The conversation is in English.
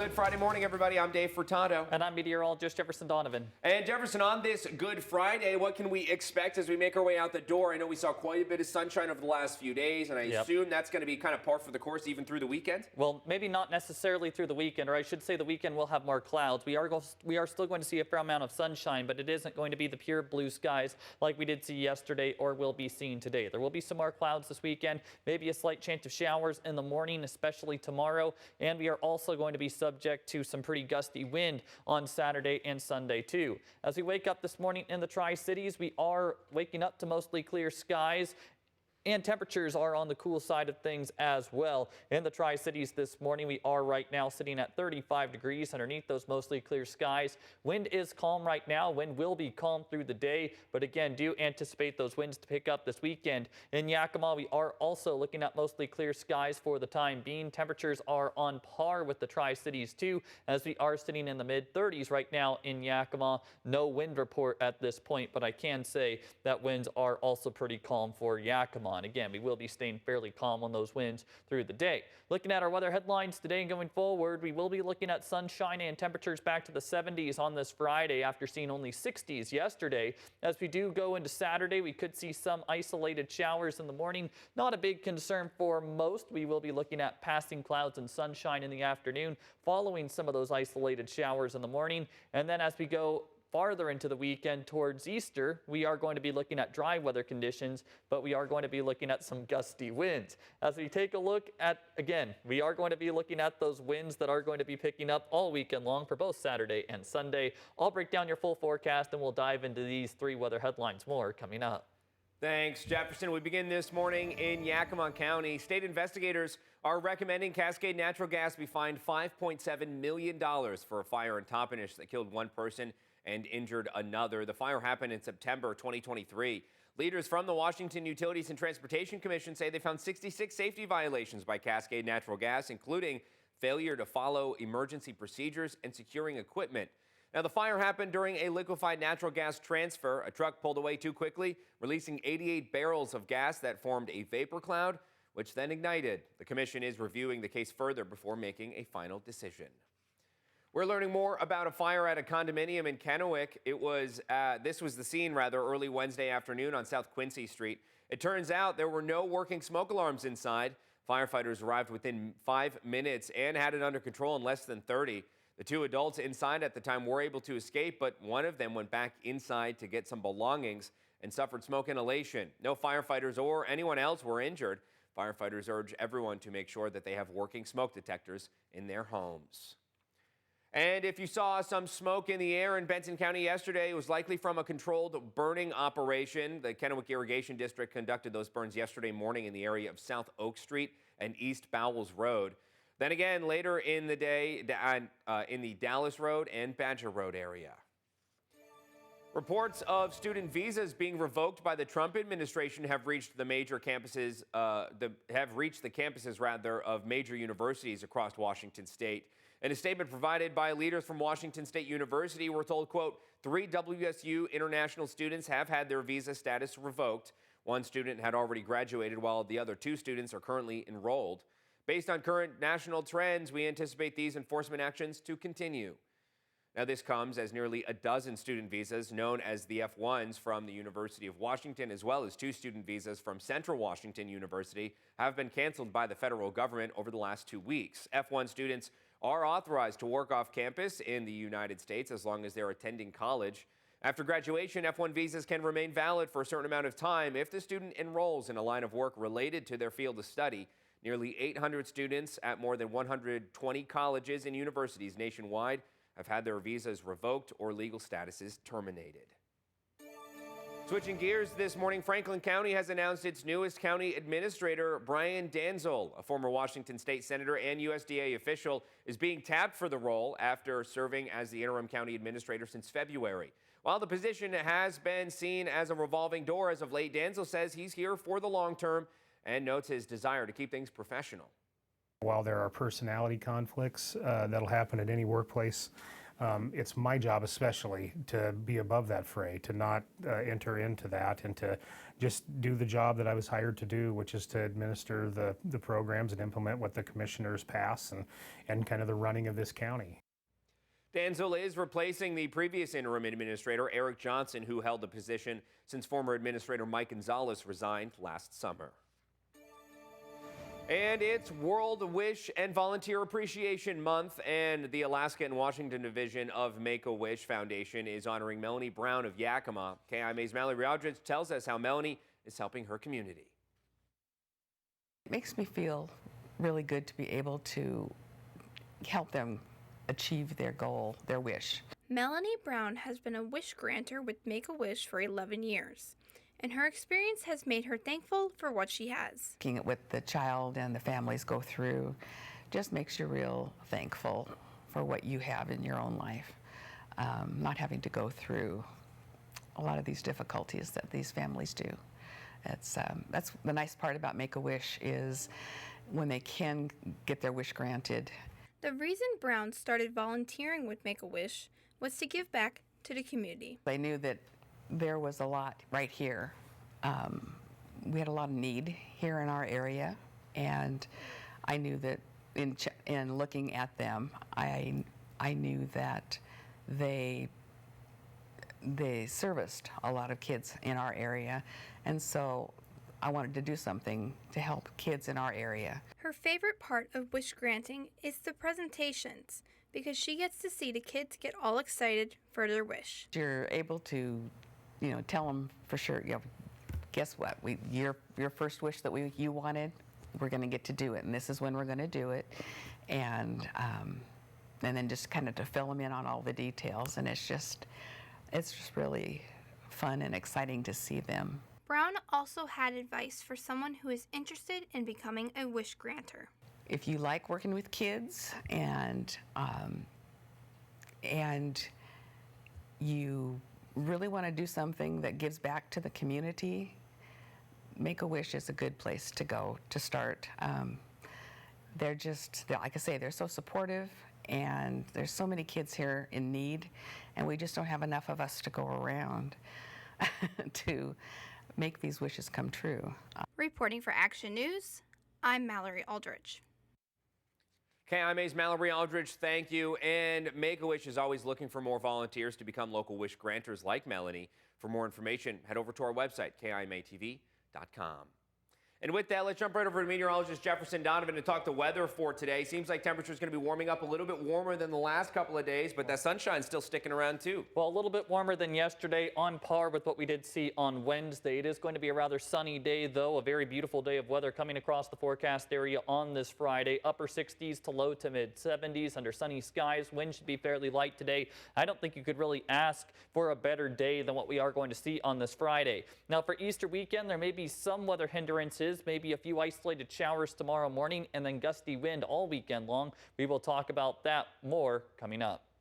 Good Friday morning, everybody. I'm Dave Furtado. And I'm meteorologist Jefferson Donovan. And Jefferson, on this Good Friday, what can we expect as we make our way out the door? I know we saw quite a bit of sunshine over the last few days, and I assume that's going to be kind of par for the course even through the weekend? Well, maybe not necessarily through the weekend, or I should say the weekend will have more clouds. We are still going to see a fair amount of sunshine, but it isn't going to be the pure blue skies like we did see yesterday or will be seen today. There will be some more clouds this weekend, maybe a slight chance of showers in the morning, especially tomorrow, and we are also going to be subject to some pretty gusty wind on Saturday and Sunday too. As we wake up this morning in the Tri-Cities, we are waking up to mostly clear skies. And temperatures are on the cool side of things as well. In the Tri-Cities this morning, we are right now sitting at 35 degrees underneath those mostly clear skies. Wind is calm right now. Wind will be calm through the day, but again, do anticipate those winds to pick up this weekend. In Yakima, we are also looking at mostly clear skies for the time being. Temperatures are on par with the Tri-Cities too, as we are sitting in the mid-30s right now in Yakima. No wind report at this point, but I can say that winds are also pretty calm for Yakima. And again, we will be staying fairly calm on those winds through the day. Looking at our weather headlines today and going forward, we will be looking at sunshine and temperatures back to the 70s on this Friday after seeing only 60s yesterday. As we do go into Saturday, we could see some isolated showers in the morning. Not a big concern for most. We will be looking at passing clouds and sunshine in the afternoon, following some of those isolated showers in the morning. And then as we go farther into the weekend towards Easter, we are going to be looking at dry weather conditions, but we are going to be looking at some gusty winds. As we take a look at, again, we are going to be looking at those winds that are going to be picking up all weekend long for both Saturday and Sunday. I'll break down your full forecast and we'll dive into these three weather headlines more coming up. Thanks, Jefferson. We begin this morning in Yakima County. State investigators are recommending Cascade Natural Gas be fined $5.7 million for a fire in Toppenish that killed one person and injured another. The fire happened in September 2023. Leaders from the Washington Utilities and Transportation Commission say they found 66 safety violations by Cascade Natural Gas, including failure to follow emergency procedures and securing equipment. Now, the fire happened during a liquefied natural gas transfer. A truck pulled away too quickly, releasing 88 barrels of gas that formed a vapor cloud, which then ignited. The commission is reviewing the case further before making a final decision. We're learning more about a fire at a condominium in Kennewick. This was the scene early Wednesday afternoon on South Quincy Street. It turns out there were no working smoke alarms inside. Firefighters arrived within 5 minutes and had it under control in less than 30. The two adults inside at the time were able to escape, but one of them went back inside to get some belongings and suffered smoke inhalation. No firefighters or anyone else were injured. Firefighters urge everyone to make sure that they have working smoke detectors in their homes. And if you saw some smoke in the air in Benson County yesterday, it was likely from a controlled burning operation. The Kennewick Irrigation District conducted those burns yesterday morning in the area of South Oak Street and East Bowles Road. Then again, later in the day, in the Dallas Road and Badger Road area. Reports of student visas being revoked by the Trump administration have reached the campuses of major universities across Washington state. In a statement provided by leaders from Washington State University, we're told, quote, 3 WSU international students have had their visa status revoked. One student had already graduated, while the other 2 students are currently enrolled. Based on current national trends, we anticipate these enforcement actions to continue. Now, this comes as nearly a dozen student visas, known as the F1s from the University of Washington, as well as 2 student visas from Central Washington University, have been canceled by the federal government over the last 2 weeks. F1 students are authorized to work off campus in the United States as long as they're attending college. After graduation, F1 visas can remain valid for a certain amount of time if the student enrolls in a line of work related to their field of study. Nearly 800 students at more than 120 colleges and universities nationwide have had their visas revoked or legal statuses terminated. Switching gears this morning, Franklin County has announced its newest county administrator, Brian Danzel, a former Washington State Senator and USDA official, is being tapped for the role after serving as the interim county administrator since February. While the position has been seen as a revolving door as of late, Danzel says he's here for the long term and notes his desire to keep things professional. While there are personality conflicts that'll happen at any workplace, It's my job especially to be above that fray, to not enter into that, and to just do the job that I was hired to do, which is to administer the programs and implement what the commissioners pass, and kind of the running of this county. Danzula is replacing the previous interim administrator, Eric Johnson, who held the position since former administrator Mike Gonzalez resigned last summer. And it's World Wish and Volunteer Appreciation Month, and the Alaska and Washington division of Make-A-Wish Foundation is honoring Melanie Brown of Yakima. KIMA's Mallory Aldridge tells us how Melanie is helping her community. It makes me feel really good to be able to help them achieve their goal, their wish. Melanie Brown has been a wish granter with Make-A-Wish for 11 years, and her experience has made her thankful for what she has. Looking at what the child and the families go through just makes you real thankful for what you have in your own life. Not having to go through a lot of these difficulties that these families do. That's the nice part about Make-A-Wish, is when they can get their wish granted. The reason Brown started volunteering with Make-A-Wish was to give back to the community. They knew that there was a lot right here. We had a lot of need here in our area, and I knew that in looking at them, I knew that they serviced a lot of kids in our area, and so I wanted to do something to help kids in our area. Her favorite part of wish granting is the presentations, because she gets to see the kids get all excited for their wish. You're able to, tell them for sure, guess what? Your first wish that you wanted, we're going to get to do it, and this is when we're going to do it, and then just kind of to fill them in on all the details, and it's just really fun and exciting to see them. Brown also had advice for someone who is interested in becoming a wish granter. If you like working with kids and you really want to do something that gives back to the community, Make-A-Wish is a good place to go to start. They're like I say, they're so supportive, and there's so many kids here in need, and we just don't have enough of us to go around to make these wishes come true. Reporting for Action News, I'm Mallory Aldridge. KIMA's Mallory Aldridge, thank you. And Make-A-Wish is always looking for more volunteers to become local wish granters like Melanie. For more information, head over to our website, KIMATV.com. And with that, let's jump right over to meteorologist Jefferson Donovan to talk the weather for today. Seems like temperature is going to be warming up a little bit warmer than the last couple of days, but that sunshine's still sticking around too. Well, a little bit warmer than yesterday, on par with what we did see on Wednesday. It is going to be a rather sunny day, though. A very beautiful day of weather coming across the forecast area on this Friday. Upper 60s to low to mid 70s under sunny skies. Wind should be fairly light today. I don't think you could really ask for a better day than what we are going to see on this Friday. Now, for Easter weekend, there may be some weather hindrances, maybe a few isolated showers tomorrow morning, and then gusty wind all weekend long. We will talk about that more coming up.